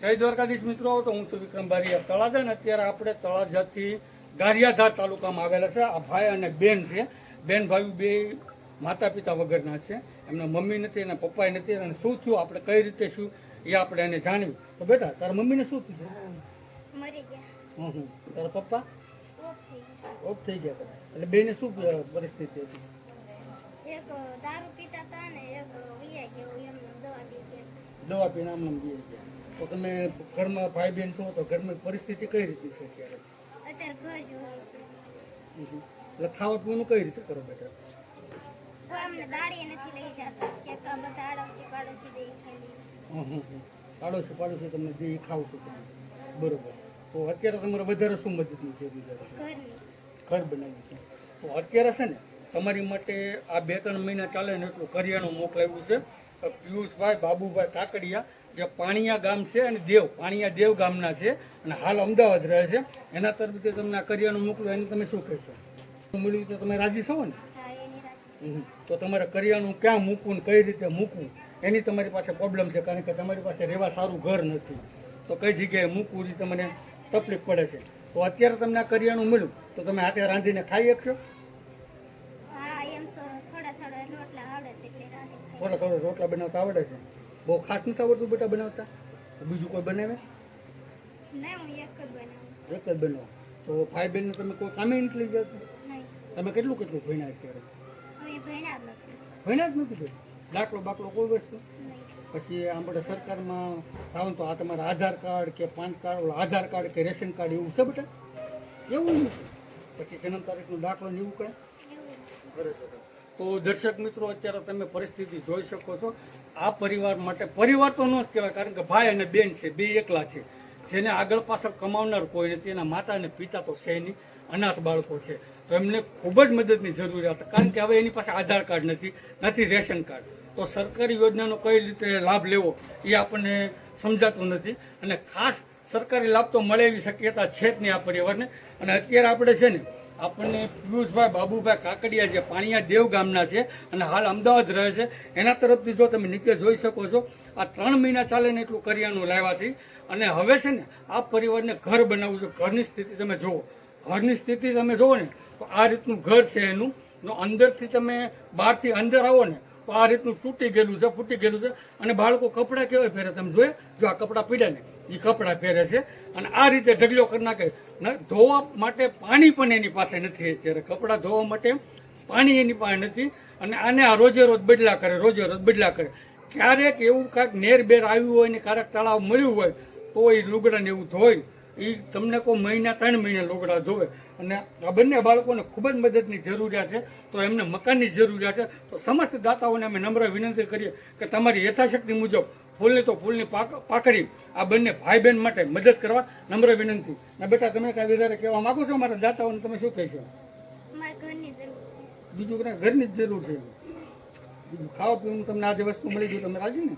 જય દ્વારકાધીશ મિત્રો, તો હું છું વિક્રમ બારિયા તળાજા ને અત્યારે આપણે તળાજાથી ગારિયાધાર તાલુકામાં આવેલા છે. આ ભાઈ અને બેન છે. બેન ભાઈ બે માતા પિતા વગરના છે. એમના મમ્મી નથી અને પપ્પાએ નથી. અને શું થયું આપણે કઈ રીતે શું એ આપણે એને જાણ્યું. તો બેટા તારા મમ્મીને શું થયું? મરી ગયા. તારા પપ્પા ઓફ થઈ ગયા હતા. એટલે બેને શું પરિસ્થિતિ હતી? એક દારૂ પીતા હતા ને એક વિયા ગયો એમને દવા દઈ ગયા. દવા પીને આમ બી ગયા. તો તમે ઘરમાં ભાઈ બહેન છો તો ઘરમાં પરિસ્થિતિ કઈ રીતે છે અત્યારે? અત્યારે ઘર જોયું છે. એટલે ખાવા પીવાનું કઈ રીતે કરો બેટા? કોઈ અમને દાડીએ નથી લઈ જતા કે બધા આડોશી પાડોશી દે ખાઈ પાડોશી તમને જે ખાવ છો તમે બરોબર. તો અત્યારે તમારે વધારે શું મદદની જરૂરિયાત છે? ઘરની ઘર બનાવ્યું છે. તો અત્યારે છે ને તમારી માટે આ 2-3 મહિના ચાલે ને એટલું કરિયાણું મોકલાવ્યું છે. પિયુષભાઈ બાબુભાઈ કાકડિયા, જે પાણીયા ગામ છે અને પાણીયા દેવ ગામના છે અને હાલ અમદાવાદ રહે છે. એના તરફથી તમને આ કરિયાણું મોકલું એને તમે શું કહેશો? મળ્યું તો તમે રાજી છો ને? હા એની રાજી તો તમારે કરિયાણું ક્યાં મૂકવું ને કઈ રીતે મૂકવું એની તમારી પાસે પ્રોબ્લેમ છે. કારણ કે તમારી પાસે રહેવા સારું ઘર નથી. તો કઈ જગ્યાએ મૂકવું એ તમને તકલીફ પડે છે. તો અત્યારે તમને આ કરિયાણું મળ્યું તો તમે હાથે રાંધીને ખાઈ શકશો? હા એમ તો થોડા રોટલા આવડે છે એટલે રાંધી ખાઈ. થોડા રોટલા બનાવતા આવડે છે? બહુ ખાસ નથી આવડતું બેટા બનાવતા? બીજું કોઈ બનાવે? નહીં હું એક જ બનાવું. એક જ બનાવો. તો ભાઈ બહેનને તમે કોઈ કામે નથી લઈ જતું? નહીં તમે કેટલું ભણ્યા અત્યારે? અમે ભણ્યા જ નથી. ભણ્યા જ નથી કોઈ? દાખલો બાકલો કોઈ વસ્તુ? નહીં. પછી આપણે સરકારમાં થાવ તો આ તમારા આધાર કાર્ડ કે પાન કાર્ડ, આધાર કાર્ડ કે રેશન કાર્ડ એવું છે બેટા? એવું નહીં. પછી જન્મ તારીખનો દાખલો ને એવું કંઈ? એવું તો દર્શક મિત્રો અત્યારે તમે પરિસ્થિતિ જોઈ શકો છો. આ પરિવાર માટે પરિવાર તો ન જ કહેવાય, કારણ કે ભાઈ અને બેન છે, બે એકલા છે. જેને આગળ પાછળ કમાવનાર કોઈ નથી. એના માતા અને પિતા તો છે નહીં, અનાથ બાળકો છે. તો એમને ખૂબ જ મદદની જરૂરિયાત છે. કારણ કે હવે એની પાસે આધાર કાર્ડ નથી રેશન કાર્ડ. તો સરકારી યોજનાનો કઈ રીતે લાભ લેવો એ આપણને સમજાતું નથી. અને ખાસ સરકારી લાભ તો મળે એવી શક્યતા છે જ નહીં આ પરિવારને. અને અત્યારે આપણે છે ને આપણને પિયુષભાઈ બાબુભાઈ કાકડિયા, જે પાણીયા દેવ ગામના છે અને હાલ અમદાવાદ રહે છે, એના તરફથી જો તમે નીચે જોઈ શકો છો આ 3 મહિના ચાલે ને એટલું કરિયાણું લાવ્યા છે. અને હવે છે ને આ પરિવારને ઘર બનાવવું છે. ઘરની સ્થિતિ તમે જુઓ. ઘરની સ્થિતિ તમે જુઓ ને તો આ રીતનું ઘર છે એનું. અંદરથી તમે બહારથી અંદર આવો ને તો આ રીતનું તૂટી ગયેલું છે, ફૂટી ગયેલું છે. અને બાળકો કપડાં કેવા પહેરે તમે જોઈએ? જો આ કપડાં પીડ્યા ને એ કપડાં પહેરે છે. અને આ રીતે ઢગલો કરી નાખે. ધોવા માટે પાણી પણ એની પાસે નથી. અત્યારે કપડાં ધોવા માટે પાણી એની પાસે નથી. અને આને આ રોજે રોજ બદલા કરે. ક્યારેક એવું કાંઈક નેર બેર આવ્યું હોય ને ક્યારેક તળાવ મળ્યું હોય તો એ લુગડાને એવું ધોય. એ તમને કોઈ 3 મહિના લુગડા ધોવે. અને આ બંને બાળકોને ખૂબ જ મદદની જરૂરિયાત છે. તો એમને મકાનની જરૂરિયાત છે. તો સમસ્ત દાતાઓને અમે નમ્ર વિનંતી કરીએ કે તમારી યથાશક્તિ મુજબ ફૂલની પાકડી આ બંને ભાઈ બહેન માટે મદદ કરવા નમ્ર વિનંતી. ના બેટા તમે કાંઈ વધારે કહેવા માગો છો મારા દાતાઓને? તમે શું કહેશો? અમારે ઘરની જરૂર છે. બીજું ઘરની જ જરૂર છે. બીજું ખાવા પીવાનું તમને આ જે વસ્તુ મળી ગયું તમે રાજી ને?